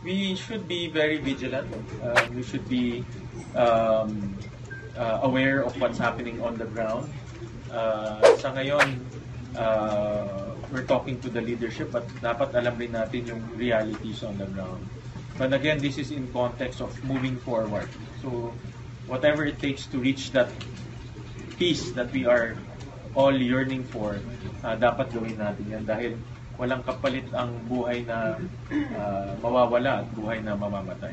We should be very vigilant. We should be aware of what's happening on the ground. Sa ngayon, we're talking to the leadership, but dapat alam rin natin yung realities on the ground. But again, this is in context of moving forward. So, whatever it takes to reach that peace that we are all yearning for, dapat gawin natin yan dahil walang kapalit ang buhay na mawawala at buhay na mamamatay.